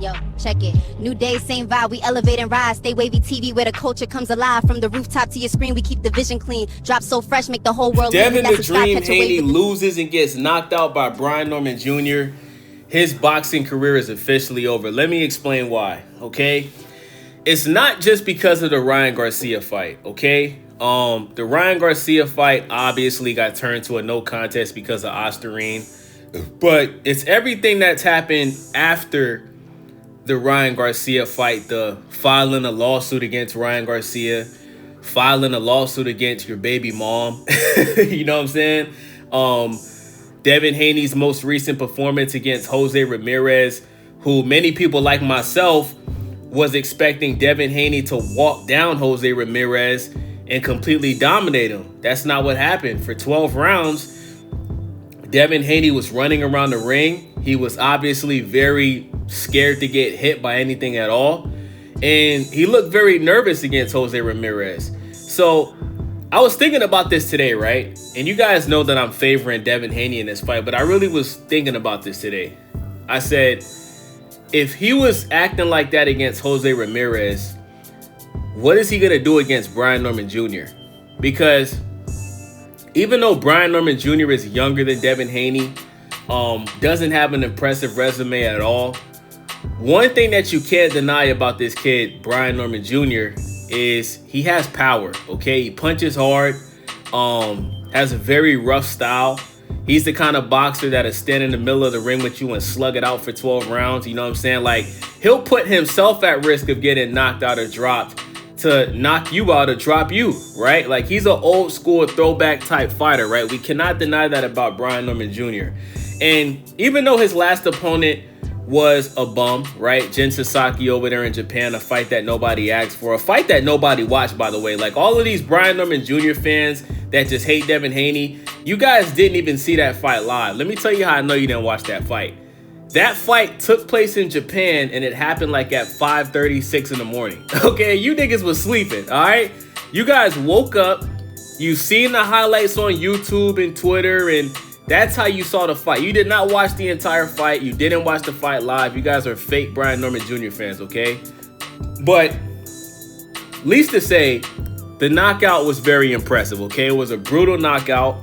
Yo, check it. New day, same vibe. We elevate and rise. Stay wavy TV where the culture comes alive. From the rooftop to your screen, we keep the vision clean. Drop so fresh, make the whole world Devin the Dream Haney loses and gets knocked out by Brian Norman Jr. His boxing career is officially over. Let me explain why, okay? It's not just because of the Ryan Garcia fight, okay? The Ryan Garcia fight obviously got turned to a no contest because of Osterine. But it's everything that's happened after the Ryan Garcia fight, the filing a lawsuit against Ryan Garcia, filing a lawsuit against your baby mom. You know what I'm saying? Devin Haney's most recent performance against Jose Ramirez, who many people like myself was expecting Devin Haney to walk down Jose Ramirez and completely dominate him. That's not what happened. For 12 rounds, Devin Haney was running around the ring. He was obviously very scared to get hit by anything at all. And he looked very nervous against Jose Ramirez. So I was thinking about this today, right? And you guys know that I'm favoring Devin Haney in this fight, but I really was thinking about this today. I said, if he was acting like that against Jose Ramirez, what is he going to do against Brian Norman Jr.? Because even though Brian Norman Jr. is younger than Devin Haney, doesn't have an impressive resume at all, one thing that you can't deny about this kid, Brian Norman Jr., is he has power, okay? He punches hard, has a very rough style. He's the kind of boxer that'll stand in the middle of the ring with you and slug it out for 12 rounds, you know what I'm saying? Like, he'll put himself at risk of getting knocked out or dropped to knock you out or drop you, right? Like, he's an old school throwback type fighter, right? We cannot deny that about Brian Norman Jr. And even though his last opponent was a bum, right? Jin Sasaki over there in Japan, a fight that nobody asked for, a fight that nobody watched, by the way. Like, all of these Brian Norman Jr. fans that just hate Devin Haney, you guys didn't even see that fight live. Let me tell you how I know you didn't watch that fight. That fight took place in Japan, and it happened like at 5:36 in the morning. Okay, you niggas was sleeping, all right? You guys woke up, you seen the highlights on YouTube and Twitter, and that's how you saw the fight. You did not watch the entire fight. You didn't watch the fight live. You guys are fake Brian Norman Jr. fans, okay? But least to say, the knockout was very impressive, okay? It was a brutal knockout.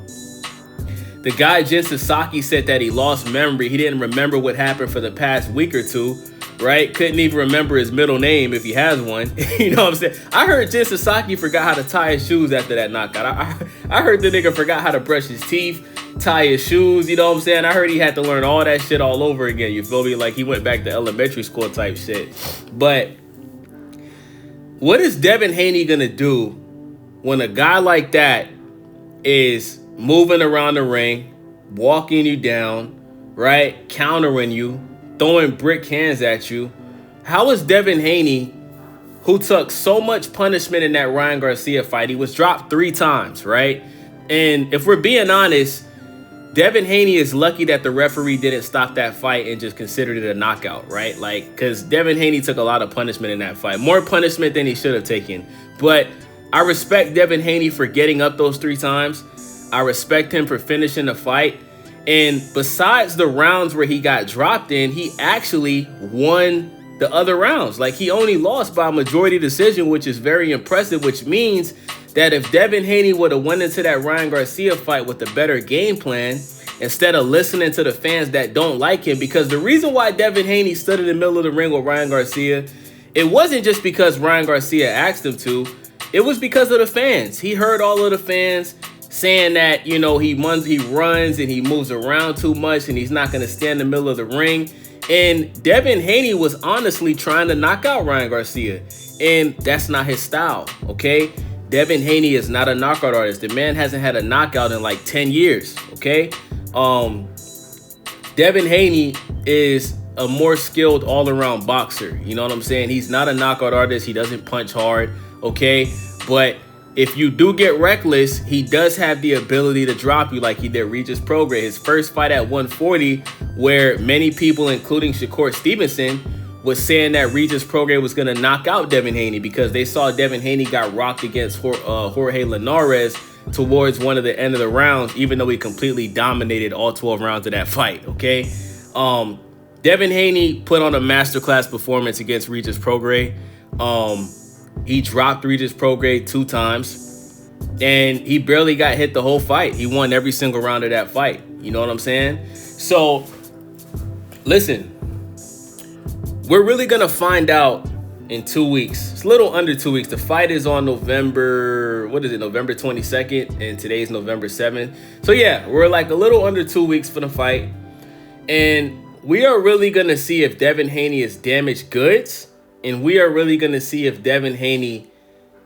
The guy, Jin Sasaki, said that he lost memory. He didn't remember what happened for the past week or two, right? Couldn't even remember his middle name if he has one. You know what I'm saying? I heard Jin Sasaki forgot how to tie his shoes after that knockout. I heard the nigga forgot how to brush his teeth, tie his shoes, you know what I'm saying? I heard he had to learn all that shit all over again, you feel me? Like, he went back to elementary school type shit. But what is Devin Haney gonna do when a guy like that is moving around the ring, walking you down, right? Countering you, throwing brick hands at you? How is Devin Haney, who took so much punishment in that Ryan Garcia fight, he was dropped 3 times, right? And if we're being honest, Devin Haney is lucky that the referee didn't stop that fight and just considered it a knockout, right? Like, because Devin Haney took a lot of punishment in that fight. More punishment than he should have taken. But I respect Devin Haney for getting up those 3 times. I respect him for finishing the fight. And besides the rounds where he got dropped in, he actually won the other rounds. Like, he only lost by a majority decision, which is very impressive, which means that if Devin Haney would have went into that Ryan Garcia fight with a better game plan, instead of listening to the fans that don't like him, because the reason why Devin Haney stood in the middle of the ring with Ryan Garcia, it wasn't just because Ryan Garcia asked him to, it was because of the fans. He heard all of the fans saying that, you know, he runs and he moves around too much and he's not going to stand in the middle of the ring. And Devin Haney was honestly trying to knock out Ryan Garcia, and that's not his style, okay? Devin Haney is not a knockout artist. The man hasn't had a knockout in like 10 years, okay? Devin Haney is a more skilled all-around boxer. You know what I'm saying? He's not a knockout artist. He doesn't punch hard, okay? But if you do get reckless, he does have the ability to drop you like he did Regis Prograis. His first fight at 140, where many people, including Shakur Stevenson, was saying that Regis Prograis was going to knock out Devin Haney because they saw Devin Haney got rocked against Jorge Linares towards one of the end of the rounds, even though he completely dominated all 12 rounds of that fight, okay? Devin Haney put on a masterclass performance against Regis Prograis. He dropped Regis Prograis 2 times, and he barely got hit the whole fight. He won every single round of that fight. You know what I'm saying? So, listen, we're really going to find out in 2 weeks. It's a little under 2 weeks. The fight is on November 22nd, and today's November 7th. So, yeah, we're like a little under 2 weeks for the fight. And we are really going to see if Devin Haney is damaged goods. And we are really going to see if Devin Haney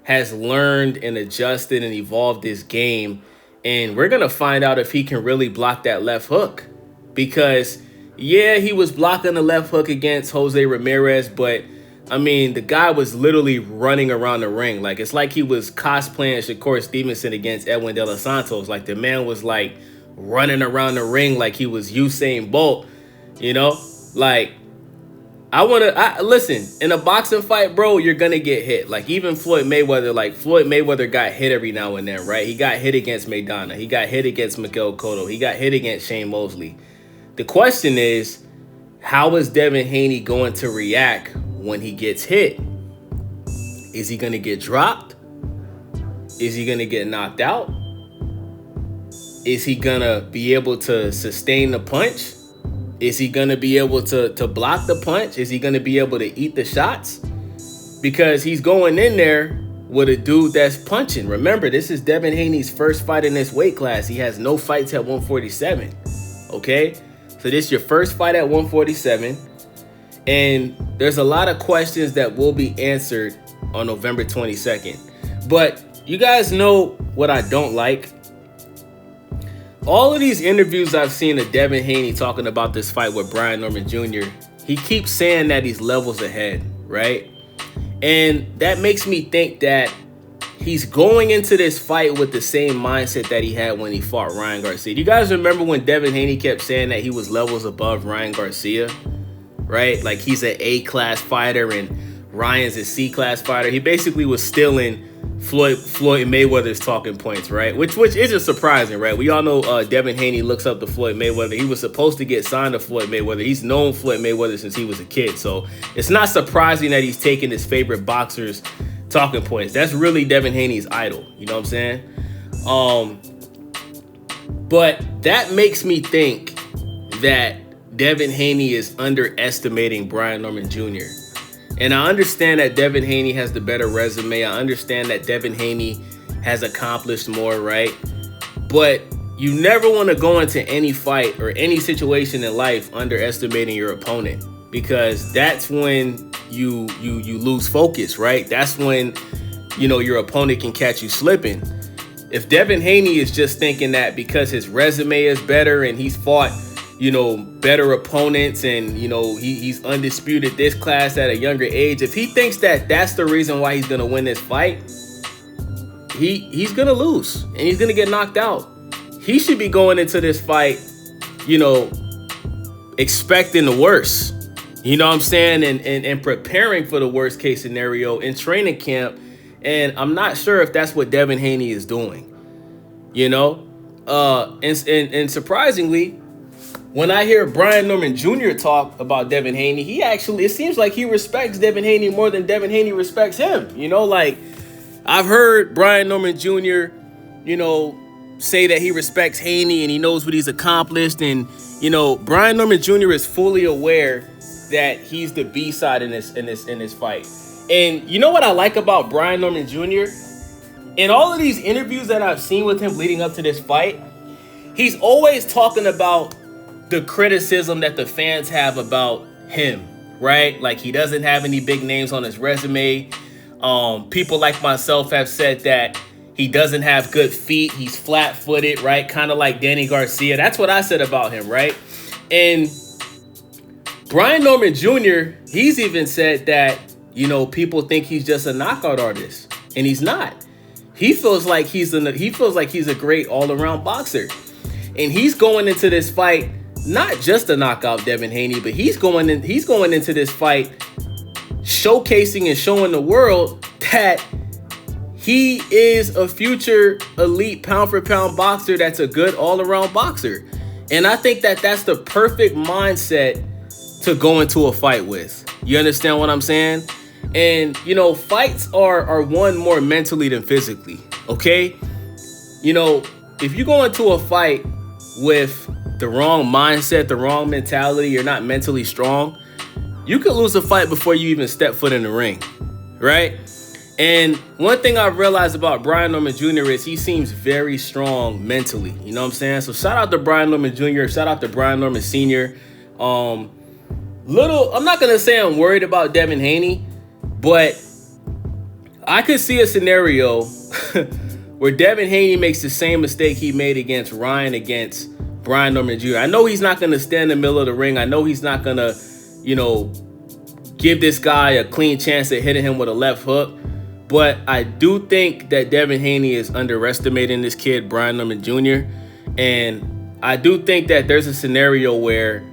has learned and adjusted and evolved his game. And we're going to find out if he can really block that left hook. Because, yeah, he was blocking the left hook against Jose Ramirez. But, I mean, the guy was literally running around the ring. Like, it's like he was cosplaying Shakur Stevenson against Edwin De Los Santos. Like, the man was, like, running around the ring like he was Usain Bolt. You know, like, listen, in a boxing fight, bro, you're going to get hit. Like, even Floyd Mayweather got hit every now and then, right? He got hit against Maidana. He got hit against Miguel Cotto. He got hit against Shane Mosley. The question is, how is Devin Haney going to react when he gets hit? Is he going to get dropped? Is he going to get knocked out? Is he going to be able to sustain the punch? Is he going to be able to block the punch? Is he going to be able to eat the shots? Because he's going in there with a dude that's punching. Remember, this is Devin Haney's first fight in this weight class. He has no fights at 147. Okay? So this is your first fight at 147. And there's a lot of questions that will be answered on November 22nd. But you guys know what I don't like. All of these interviews I've seen of Devin Haney talking about this fight with Brian Norman Jr., he keeps saying that he's levels ahead, right? And that makes me think that he's going into this fight with the same mindset that he had when he fought Ryan Garcia. Do you guys remember when Devin Haney kept saying that he was levels above Ryan Garcia, right? Like, he's an A-class fighter and Ryan's a C-class fighter. He basically was stealing Floyd Mayweather's talking points, right? Which isn't surprising, right? We all know Devin Haney looks up to Floyd Mayweather. He was supposed to get signed to Floyd Mayweather. He's known Floyd Mayweather since he was a kid. So it's not surprising that he's taking his favorite boxer's talking points. That's really Devin Haney's idol. You know what I'm saying? But that makes me think that Devin Haney is underestimating Brian Norman Jr. And I understand that Devin Haney has the better resume. I understand that Devin Haney has accomplished more, right? But you never want to go into any fight or any situation in life underestimating your opponent, because that's when you lose focus, right? That's when, you know, your opponent can catch you slipping. If Devin Haney is just thinking that because his resume is better and he's fought, you know, better opponents and, you know, he's undisputed this class at a younger age, if he thinks that that's the reason why he's going to win this fight, he's going to lose and he's going to get knocked out. He should be going into this fight, you know, expecting the worst, you know what I'm saying? And preparing for the worst case scenario in training camp. And I'm not sure if that's what Devin Haney is doing, you know? And surprisingly, when I hear Brian Norman Jr. talk about Devin Haney, it seems like he respects Devin Haney more than Devin Haney respects him. You know, like, I've heard Brian Norman Jr., you know, say that he respects Haney and he knows what he's accomplished. And, you know, Brian Norman Jr. is fully aware that he's the B-side in this fight. And you know what I like about Brian Norman Jr.? In all of these interviews that I've seen with him leading up to this fight, he's always talking about the criticism that the fans have about him, right? Like, he doesn't have any big names on his resume. People like myself have said that he doesn't have good feet. He's flat-footed, right? Kind of like Danny Garcia. That's what I said about him, right? And Brian Norman Jr., he's even said that, you know, people think he's just a knockout artist, and he's not. He feels like he's a great all-around boxer. And he's going into this fight not just to knock out Devin Haney, but he's going into this fight showcasing and showing the world that he is a future elite pound-for-pound boxer that's a good all-around boxer. And I think that that's the perfect mindset to go into a fight with. You understand what I'm saying? And, you know, fights are won more mentally than physically, okay? You know, if you go into a fight with the wrong mindset, the wrong mentality, you're not mentally strong, you could lose a fight before you even step foot in the ring, right? And one thing I've realized about Brian Norman Jr. is he seems very strong mentally. You know what I'm saying? So shout out to Brian Norman Jr., shout out to Brian Norman Sr. I'm not going to say I'm worried about Devin Haney, but I could see a scenario where Devin Haney makes the same mistake he made against Ryan against Brian Norman Jr. I know he's not going to stand in the middle of the ring. I know he's not going to, you know, give this guy a clean chance at hitting him with a left hook. But I do think that Devin Haney is underestimating this kid, Brian Norman Jr. And I do think that there's a scenario where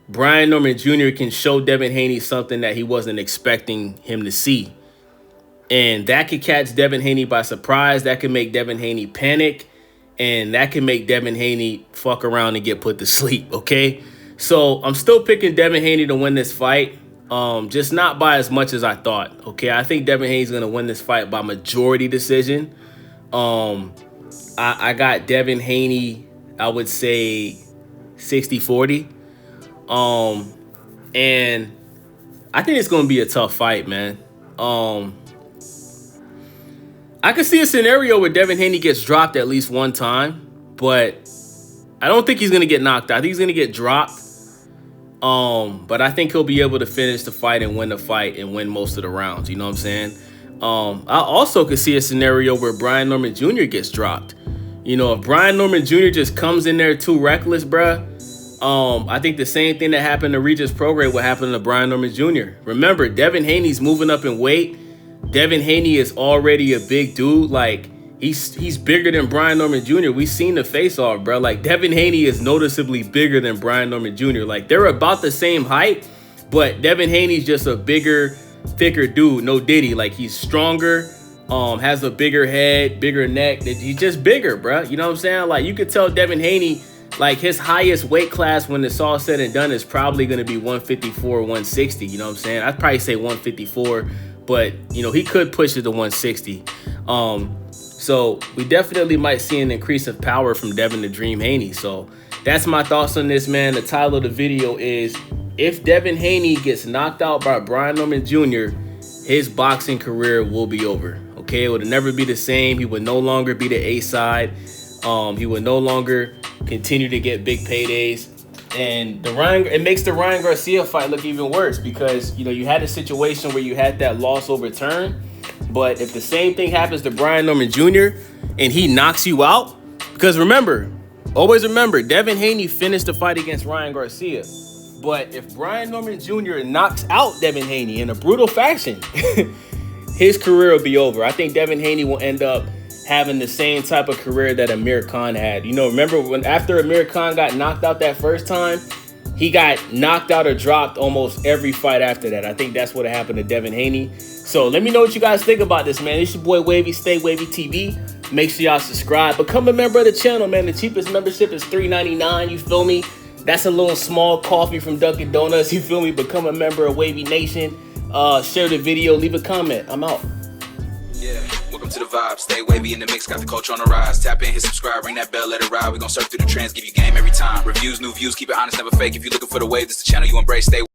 Brian Norman Jr. can show Devin Haney something that he wasn't expecting him to see. And that could catch Devin Haney by surprise. That could make Devin Haney panic. And that can make Devin Haney fuck around and get put to sleep, okay? So I'm still picking Devin Haney to win this fight. Just not by as much as I thought, okay? I think Devin Haney's going to win this fight by majority decision. I got Devin Haney, I would say 60-40. And I think it's going to be a tough fight, man. I could see a scenario where Devin Haney gets dropped at least one time, but I don't think he's going to get knocked out. I think he's going to get dropped. But I think he'll be able to finish the fight and win the fight and win most of the rounds. You know what I'm saying? I also could see a scenario where Brian Norman Jr. gets dropped. You know, if Brian Norman Jr. just comes in there too reckless, bruh, I think the same thing that happened to Regis Prograis will happen to Brian Norman Jr. Remember, Devin Haney's moving up in weight. Devin Haney is already a big dude. Like, he's bigger than Brian Norman Jr. We've seen the face-off, bro. Like, Devin Haney is noticeably bigger than Brian Norman Jr. Like, they're about the same height, but Devin Haney's just a bigger, thicker dude. No Diddy. Like, he's stronger, has a bigger head, bigger neck. He's just bigger, bro. You know what I'm saying? Like, you could tell Devin Haney, like, his highest weight class when it's all said and done is probably going to be 154, 160. You know what I'm saying? I'd probably say 154, but, you know, he could push it to 160. So we definitely might see an increase of power from Devin the Dream Haney. So that's my thoughts on this, man. The title of the video is, if Devin Haney gets knocked out by Brian Norman Jr., his boxing career will be over. Okay, it would never be the same. He would no longer be the A side. He would no longer continue to get big paydays. And it makes the Ryan Garcia fight look even worse because, you know, you had a situation where you had that loss overturned. But if the same thing happens to Brian Norman Jr. and he knocks you out, because remember, always remember, Devin Haney finished the fight against Ryan Garcia. But if Brian Norman Jr. knocks out Devin Haney in a brutal fashion, his career will be over. I think Devin Haney will end up having the same type of career that Amir Khan had. You know, remember when after Amir Khan got knocked out that first time, he got knocked out or dropped almost every fight after that. I think that's what happened to Devin Haney. So let me know what you guys think about this, man. It's your boy Wavy, Stay Wavy TV. Make sure y'all subscribe. Become a member of the channel, man. The cheapest membership is $3.99. You feel me? That's a little small coffee from Dunkin' Donuts. You feel me? Become a member of Wavy Nation. Share the video. Leave a comment. I'm out. Yeah, welcome to the vibe. Stay wavy in the mix, got the culture on the rise. Tap in, hit subscribe, ring that bell, let it ride. We gon' surf through the trends, give you game every time. Reviews, new views, keep it honest, never fake. If you're looking for the wave, this the channel you embrace. Stay